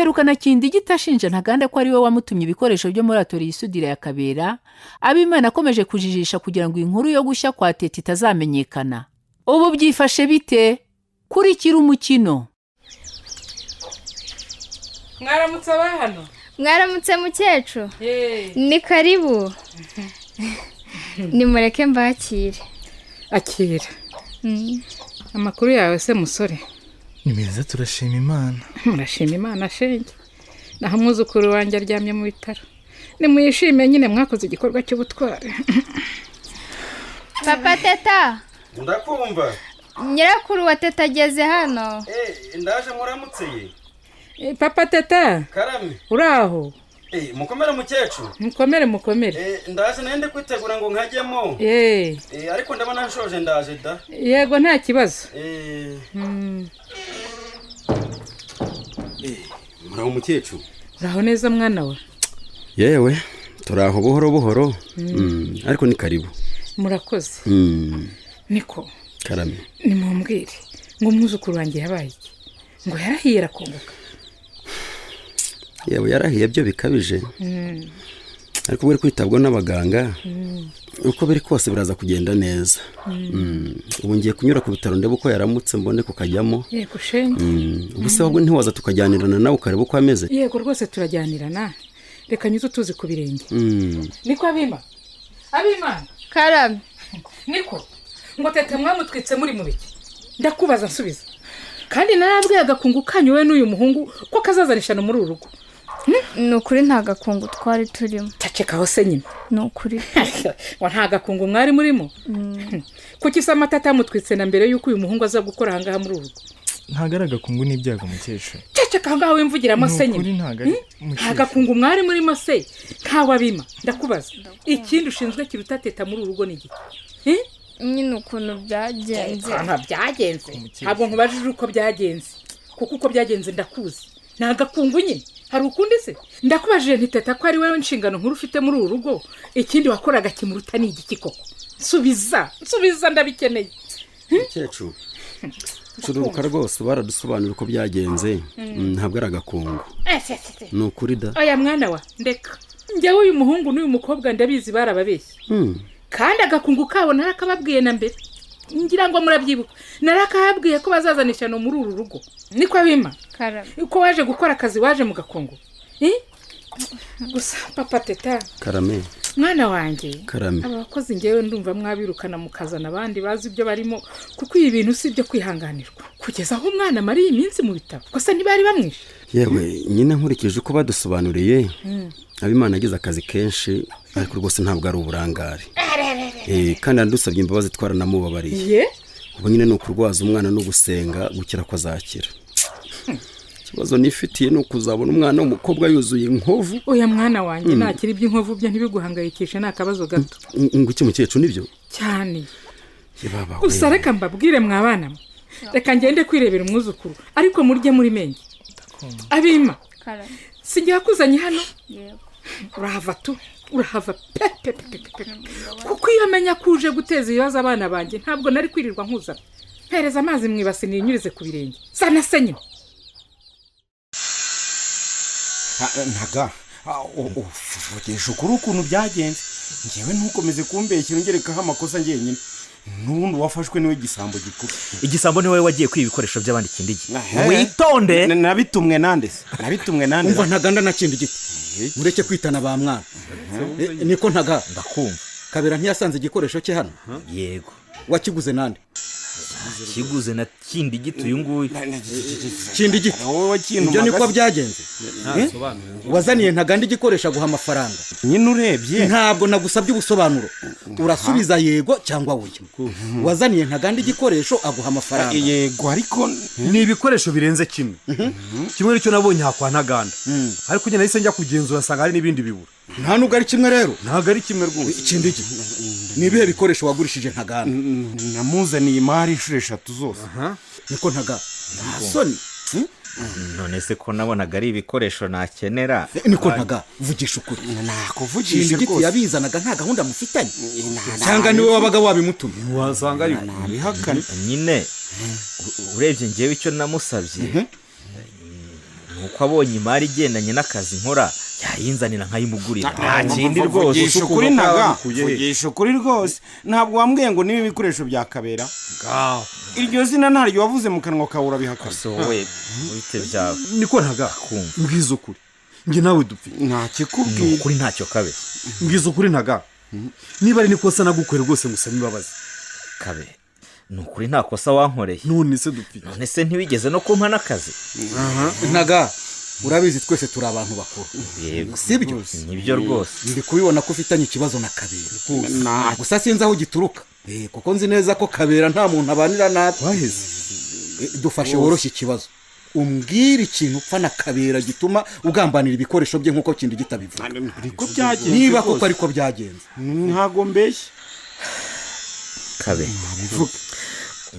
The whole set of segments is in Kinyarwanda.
duherukana kindi gitashinja Ntaganda ko ari we wamutumye ibikoresho byo muri atoriye isudira ya Kabera. Abimana akomeje kujijisha kugira ngo inkuru yo gushya kwa Teta itazamenyekana. Ubu byifashe bite? Kurikira umukino. Mwaramutse abahano? Mwaramutse mukecuru? Ni karibu. Nimureke mbakire. Akira. Amakuru yawe se musore? Ni meza turashima Imana. Murashima Imana shenge. Naho umwuzukuru wanjye aryamye mu bitaro. Nimuyishime nyine mwakoze igikorwa cy'ubutware. Papa Teta. Ndakumva. Nyirakuru wa Teta ageze hano. Ndaje muramutse ye. Papa Teta. Karame. Uraho? Mukomere mukecuru. Mukomere. Ndaje nende kwitegura ngo nkajyemo. Ariko ndabona nshoje ndaje da. Yego nta kibazo. Muraho mukecuru. Uraho neza mwana we? Yewe, turaho buhoro. Ariko ni karibu. Murakoze. Niko. Karame. Nimumbwire ngo umwuzukuru wanjye yabaye iki? Ngo yarahiye arakongoka. Yewe yarahiye byo bikabije. Ariko buri kwitabwa n'abaganga. Uko biri kose biraza kugenda neza. Ubu ngiye kunyura ku bitaro ndebe uko yaramutse mbone kukajyamo. Yego shenge. Ubuse ahubwo ntiwaza tukajyanirana nawe ukareba uko ameze. Yego rwose turajyanirana. Reka nyuze tuzi ku birenge. Niko Abimana. Karame. Niko. Ngo Teta mwamutwitse muri mu biki? Ndakubaza nsubiza. Kandi narabwiye agakungu kanyu we n'uyu muhungu ko kazazanishana muri uru rugo. Nukuri nta gakungu twari turimo. Tacekaho se nyine. Nukuri. Wa nta gakungu mwari murimo? Kuki se amatata yamutwitse na mbere yuko uyu muhungu aza gukora hangaha muri uru rugo? Ntagaraga kungu n'ibyago mukecuru. Ceceka ngaho wimvugiramo se nyine. Nta gakungu mwari murimo se. Nkawe Abima ndakubaza. Ikindi ushinzwe kiruta Teta muri uru rugo ni iki? Nyine ukuntu byagenze. Nta byagenze. Ntabwo nkubajije uko byagenze. Kuko uko byagenze ndakuzi. Nta gakungu nyine. Hari ukundi se? Ndakubajije nti Teta ko ari wewe nshingano nkuru ufite muri uru rugo. Ikindi wakoraga kimuruta ni igiki koko? Nsubiza ndabikeneye. Mukecuru. Cururuka rwose baradusobanura uko byagenze. Ntabwo ari agakungu. Ni ukuri da. Oya mwana wa ndeka. Njyewe uyu muhungu n'uyu mukobwa ndabizi barababeshye. Kandi agakungu kabo narakababwiye na mbere. Ngira ngo murabyibuka. Narakababwiye ko bazazanishana muri uru rugo. Niko Abima. Karame. Uko waje gukora akazi waje mu gakungu. Gusa Papa Teta. Karame. Mwana wanjye. Karame. Abakozi ngewe ndumva mwabirukana mukazana abandi bazi ibyo barimo kuko ibi bintu si byo kwihanganirwa. Kugeza aho umwana mari iminsi mu bitabo. Gusa ntibari bamwishe. Yewe nyine nkurikije uko badusobanuriye. Abimana agize akazi kenshi ariko rwose ntabwo ari uburangare. Kandi andusabye imbabazi twaranamubabariye. Ubu nyine no kurwaza umwana no gusenga gukira ko azakira. Kibazo nifitiye no kuzabona umwana w'umukobwa yuzuye inkovu. Oya mwana wanjye nakira iby'inkovu byo ntibiguhangayikishe nakabazo gato. Nguki mukecuru nibyo? Cyane. Gusa reka mbabwire mwabana. Reka ngende kwirebera umwuzukuru ariko murye muri menge. Abima. Karame. Sinjya kuzanye hano? Yego. Urahava pepe. Kuko iyo amenya kuje guteza ibibazo abana banjye ntabwo nari kwirirwa nkuzana. Mpereza amazi mwibasi ninyurize ku birenge. Sana senyo. Ntaga uvugisha ukuri ukuntu byagenze. Ngewe ntukomeze kumbeshyira ngerekaho amakosa ngenyine. N'ubundi wafashwe niwe gisambo gikuru. Igisambo niwe wagiye kwiba ibikoresho by'abandi Kindigi. Witonde. Nabitumwe nande. Umva Ntaganda na Kindigi. Mureke kwitana ba mwana. Niko Ntaga. Ndakumva. Kabera ntiyasanze igikoresho cye hano? Yego. Wakiguze nande? Kiguze na Kindigi uyu nguyu. Kindigi. Ibyo niko byagenze. Wazaniye Ntaganda igikoresho aguha amafaranga. Nyine urebye. Ntabwo nagusabye ubusobanuro. Urasubiza yego cyangwa oya. Wazaniye Ntaganda igikoresho aguha amafaranga. Yego ariko ni ibikoresho birenze kimwe. Kimwe nicyo nabonye hakwa Ntaganda. Ariko njye nahise njya kugenzura nsanga hari n'ibindi bibura. Nta nubwo ari kimwe rero. Ntabwo ari kimwe rwose. Kindigi. Ni ibihe bikoresho wagurishije Ntaganda? Namuzaniye imari inshuro 3 zose. Niko Ntaga. Soni. None se ko nabonaga ari ibikoresho nakenera. Niko Ntaga vugisha ukuri. Nakuvugisha rwose. Yabizanaga nta gahunda mufitanye. Cyangwa niwe wabaga wabimutumye. Wasanga ari nabihakana. Nyine urebye ngewe icyo namusabye nuko abonye imari igendanye n'akazi nkora yayinzanira nkayimugurira nta kindi rwose. vugisha ukuri ntaga, vugisha ukuri rwose. Ntabwo wambwiye ngo niba ibikoresho bya Kabera iryo zina ntaryo wavuze mu kanwa kawe urabihakana. So wowe wite byawe niko ntaga mbwiza ukuri njye nawe dupfi nta kikubwira ukuri ntacyo Kabe. mbwiza ukuri ntaga niba ari nikosa nagukorera rwose ngusaba imbabazi. Kabe ni ukuri nta kosa wankoreye. none se dupfi none se ntiwigeze no kumpa n'akazi. ntaga urabizi twese turi abantu bakuru. Yego sibyo nibyo rwose. ndi kubibona ko ufitanye ikibazo na Kabera gusa sinzi aho gituruka kuko nzi neza ko Kabera nta muntu abanira nabi. waheze dufashe woroshye ikibazo umbwira ikintu upfa na Kabera gituma ugambanira ibikoresho bye nk'uko kindi gitabivuga. ariko byagenze niba koko ariko byagenze ntago mbeshye. Kabe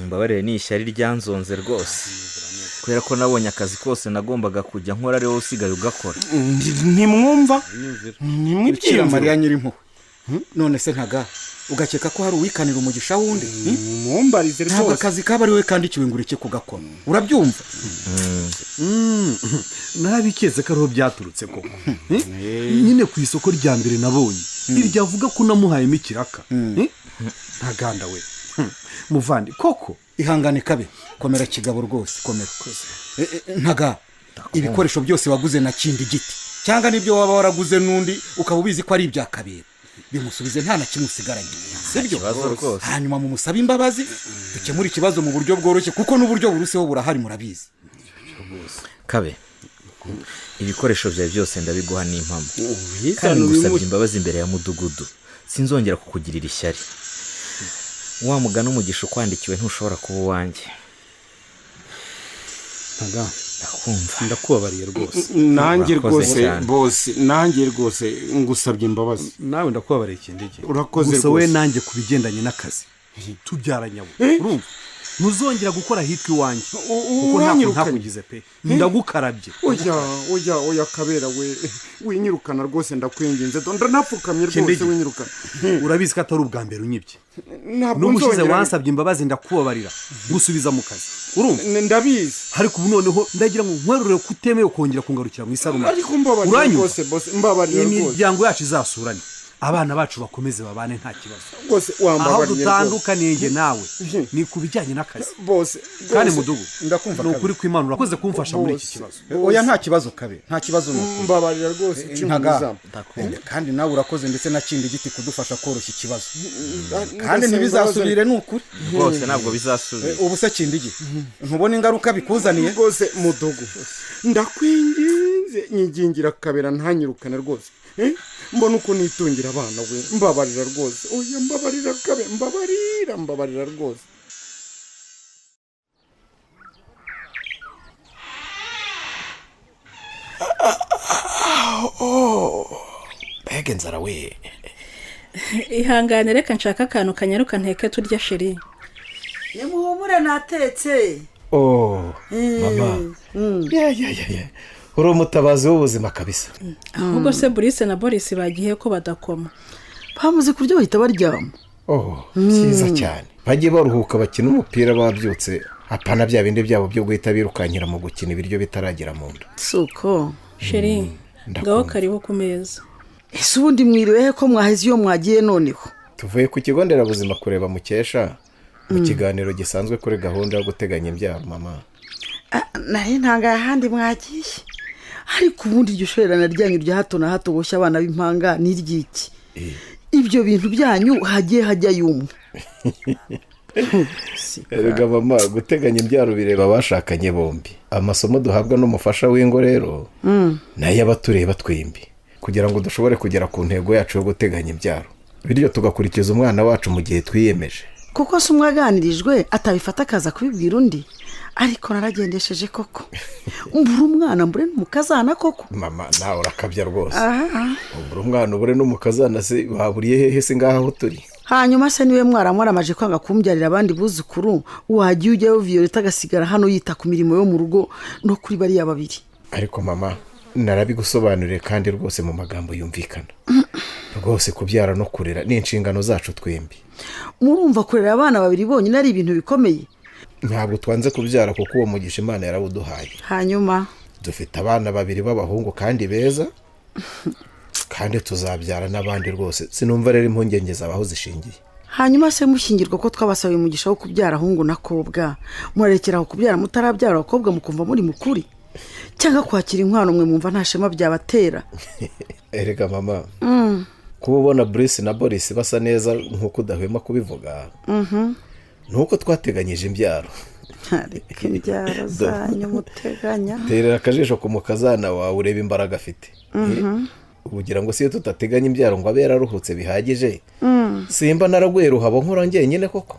mbabarire ni ishyari ryanzonze rwose kubera ko nabonye akazi kose nagombaga kujya nkora ariwo usigaye ugakora. ntimwumva ntimwibwira Mariya Nyirimpuhwe. none se ntaga ugakeka ko hari uwikanira umugisha wundi? mumbarize ntabwo rwose. akazi kaba ari we kandikiwe ngo ureke kugakora urabyumva? narabiketse ko ariho byaturutse koko. nyine ku isoko rya mbere nabonye iryo avuga ko namuhayemo ikiraka. ntaganda we muvandi koko ihangane Kabe komera kigabo rwose komera. ntaga ibikoresho byose waguze na kindi giti cyangwa nibyo waba waraguze n'undi ukaba ubizi ko ari ibya Kabera bimusubize nta na kimwe usigaranye. sibyo hanyuma mu musaba imbabazi dukemura ikibazo mu buryo bworoshye kuko n'uburyo buruseho burahari murabizi. Kabe ibikoresho byawe byose ndabiguha n'impamo kandi ngusabye imbabazi imbere ya mudugudu sinzongera kukugirira ishyari. wa mugana umugisha ukwandikiwe ntushobora kuba uwanjye. ntaga ndakubabariye rwose. nanjye rwose bose nanjye rwose ngusabye imbabazi. nawe ndakubabariye ikindi gihe. urakoze gusa we rwose. nanjye ku bigendanye n'akazi tubyaranyabo urumva ntuzongera gukora hitwa iwanjye kuko ntabwo ntakugize pe ndagukarabye. oya Kabera we winyirukana rwose ndakwinginze ndanapfukamye rwose winyirukana. urabizi ko atari ubwa mbere unyibye ntabwo n'ubushize wansabye imbabazi ndakubabarira gusubiza mu kazi urumva ndabizi. ariko ubu noneho ndagira ngo nkwerurire ko utemewe kongera kungarukira mu isaruma. ariko mbabarira rwose bose mbabarira rwose. imiryango yacu izasurane abana bacu bakomeze babane nta kibazo rwose wambabariye. aho dutandukaniye njye nawe ni ku bijyanye n'akazi bose kandi mudugu ndakumva ni ukuri kw'Imana urakoze kumfasha muri iki kibazo. oya nta kibazo Kabe nta kibazo mbabarira rwose. ntaga kandi nawe urakoze ndetse na kindi giti kudufasha koroshya ikibazo kandi ntibizasubire ni ukuri rwose ntabwo bizasubira. ubu se kindi giti ntubona ingaruka bikuzaniye rwose mudugu ndakwinginze nyigingira Kabera ntanyirukane rwose. mbona uko nitungira abana we mbabarira rwose. oya mbabarira Kabe mbabarira rwose. mbega inzara we. ihangane reka nshaka akantu kanyaruka nteke turya sheri. nimuhumure natetse. mama uri umutabazi w'ubuzima kabisa. ahubwo se Boris na Boris bagiye ko badakoma bamuze kurya bahita baryama. byiza cyane bagiye baruhuka bakina umupira babyutse apana bya bindi byabo byo guhita birukankira mu gukina ibiryo bitaragera mu nda. suko sheri ngaho karibu ku meza. ese ubundi mwiriwe ko mwaheze iyo mwagiye noneho? tuvuye ku kigo nderabuzima kureba Mukesha mu kiganiro gisanzwe kuri gahunda yo guteganya imbyaro mama. nari ntangaye ahandi mwagiye ariko ubundi iryo shorerana ryanyu rya hato na hato boshya abana b'impanga n'iryiki ibyo bintu byanyu hagiye hajya yumwe. erega mama guteganya imbyaro bireba abashakanye bombi. amasomo duhabwa n'umufasha w'ingo rero nayo abatureba twembi kugira ngo dushobore kugera ku ntego yacu yo guteganya imbyaro bityo tugakurikiza umwana wacu mu gihe twiyemeje. kuko se umwe aganirijwe atabifata akaza kubibwira undi ariko naragendesheje koko mbura umwana mbure n'umukazana koko. mama nawe urakabya rwose. mbura umwana ubure n'umukazana se baburiye hehe se ngaho aho turi. hanyuma se niwe mwaramwaramaje kwanga kumbyarira abandi buzukuru wagiye ujyayo Violeta agasigara hano yita ku mirimo yo mu rugo no kuri bariya babiri. ariko mama narabigusobanuriye kandi rwose mu magambo yumvikana rwose kubyara no kurera ni inshingano zacu twembi. murumva kurera abana babiri bonyine ari ibintu bikomeye? ntabwo twanze kubyara kuko uwo mugisha Imana yarawuduhaye. hanyuma dufite abana 2 b'abahungu kandi beza kandi tuzabyara n'abandi rwose sinumva rero impungenge zabaho zishingiye. hanyuma se mushyingirwa ko twabasabiye umugisha wo kubyara ahungu na kobwa murekeraho kubyara mutarabyara abakobwa mukumva muri mukuri cyangwa kwakira inkwano mwe mwumva nta shema byabatera? Erega mama kuba ubona Brice na Boris basa neza nk'uko udahwema kubivuga nuko twateganyije imbyaro. Ariko imbyaro zanyu muteganya terera akajisho ku mukazana wawe ureba imbaraga afite. Ubugira ngo siyo tutateganya imbyaro ngo abera aruhutse bihagije simba naraguye ruhabo nkora njyenyine koko.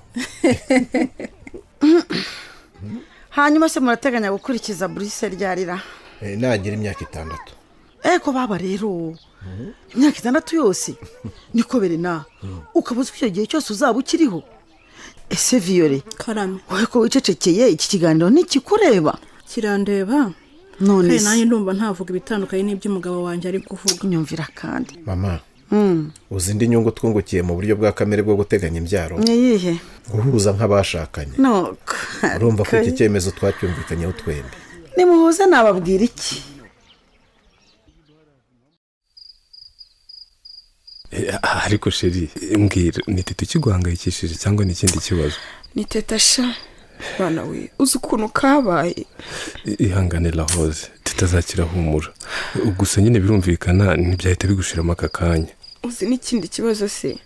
hanyuma se murateganya gukurikiza Brice ryarira? Nagira imyaka 6. Ko baba rero imyaka 6 yose niko Berena ukabuze icyo gihe cyose uzaba ukiriho. Ese Viole karame wowe ko wicecekeye iki kiganiro ntikikureba? kirandeba none nanjye ndumva ntavuga ibitandukanye n'iby'umugabo wanjye ari kuvuga. Nyumvira kandi mama uzi indi nyungu twungukiye mu buryo bwa kamere bwo guteganya imbyaro? Niyihe? Guhuza nk'abashakanye. Urumva ko iki cyemezo twacyumvikanyeho twembi. Nimuhuze nababwira iki? Ariko sheri mbwira ni tete kiguhangayikishije cyangwa ni ikindi kibazo? Ni teta sha bana we uzi ukuntu kabaye. Ihangane Lahoze tutazakira humura gusa nyine birumvikana ntibyahita bigushiramo aka kanya. Uzi n'ikindi kibazo se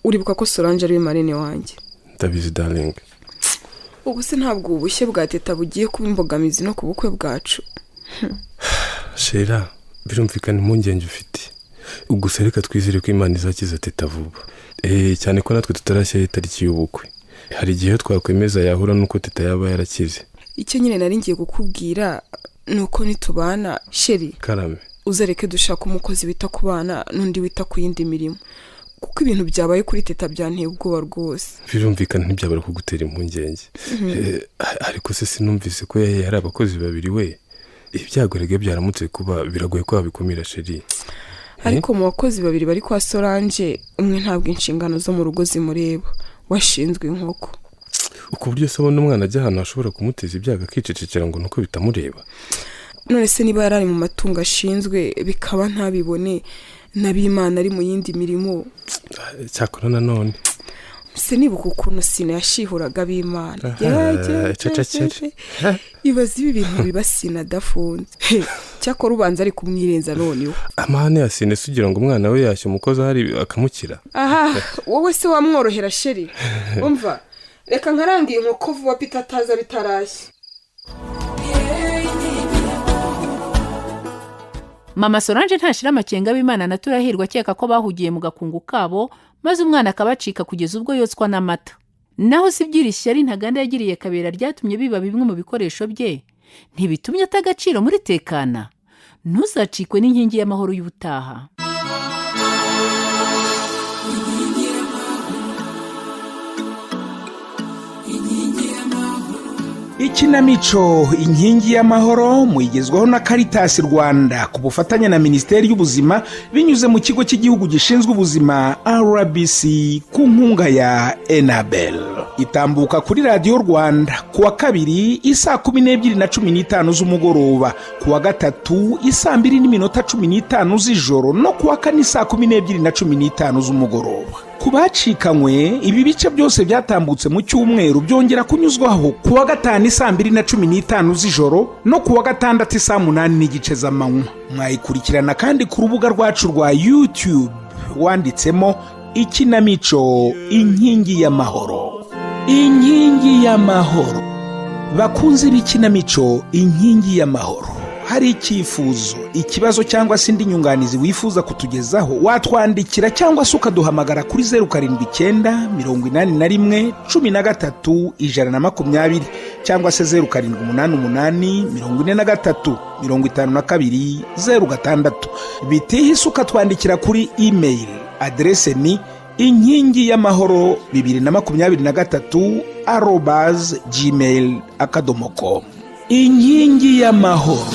uribuka ko Solange ari marene wanjye? Ndabizi darling. Ubu se ntabwo ubushye bwa teta bugiye kuba imbogamizi no ku bukwe bwacu? Shera birumvikana impungenge ufite gusa reka twizere ko Imana izakiza teta vuba. Cyane ko natwe tutarashyira itariki y'ubukwe. Hari igihe twakwemeza yahura nuko teta yaba yarakize. Icyo nyine nari ngiye kukubwira nuko nitubana sheri karame uzareke dushaka umukozi wita ku bana n'undi wita ku yindi mirimo kuko ibintu byabaye kuri teta byanteye ubwoba rwose. Birumvikana ntibyabara kugutera impungenge. Ariko se sinumvise ko yari abakozi 2 we ibyagorege byaramutse kuba biragoye ko babikumira sheri. Ariko mu bakozi 2 bari kwa Solange umwe ntabwo inshingano zo mu rugo zimureba washinzwe inkoko. Uko buryo se abona umwana ajya hano ashobora kumuteza ibyaga akicecekera ngo nuko bitamureba? None se niba yarari mu matungo ashinzwe bikaba ntabibone n'abimana ari mu yindi mirimo? Cyakora nanone se nibuka ukuntu Sina yashihuraga abimana. Cecekere ibaze ibi bintu bibasina dafunze. Cyakora ubanza ari kumwirenza noneho. Amahane ya Sina sugira ngo umwana we yashye umukozi hari akamukira. Wowe se wamworohera sheri? Umva reka nkarangiye inkoko vuba Peter ataza bitarashye. Mama Solange ntashira amakenga abimana na Turahirwa cyeka ko bahugiye mu gakungu kabo maze umwana akabacika kugeza ubwo yotswa n'amata. Naho sibyirishya ari Ntaganda yagiriye Kabera ryatumye biba bimwe mu bikoresho bye ntibitumye atagaciro muri tekana. Ntuzacikwe n'inkingi y'amahoro y'ubutaha. Ikinamico inkingi y'amahoro muyigezwaho na Caritas Rwanda ku bufatanye na Minisiteri y'Ubuzima binyuze mu kigo cy'igihugu gishinzwe ubuzima RBC ku nkunga ya Enabel. Itambuka kuri Radio Rwanda kuwa 2 isaa 12:15 z'umugoroba, kuwa 3 isaa 2:15 z'ijoro no kuwa 4 isaa 12:15 z'umugoroba. Kubacikanywe ibi bice byose byatambutse mu cyumweru byongera kunyuzwaho kuwa 5 isaa 2:15 z'ijoro no kuwa 6 isaa 8:00 z'amanywa. Mwayikurikirana kandi ku rubuga rwacu rwa YouTube wanditsemo Ikinamico inkingi y'amahoro. Inkingi y'amahoro. Bakunze b'ikinamico inkingi y'amahoro, hari icyifuzo, ikibazo cyangwa se indi nyunganizi wifuza kutugezaho, watwandikira cyangwa se ukaduhamagara kuri 079 81 13 120 cyangwa se 0788 43 52 06. Bitihise ukatwandikira kuri email, adrese ni inkingi y'amahoro 2023@gmail.com. Inkingi y'amahoro.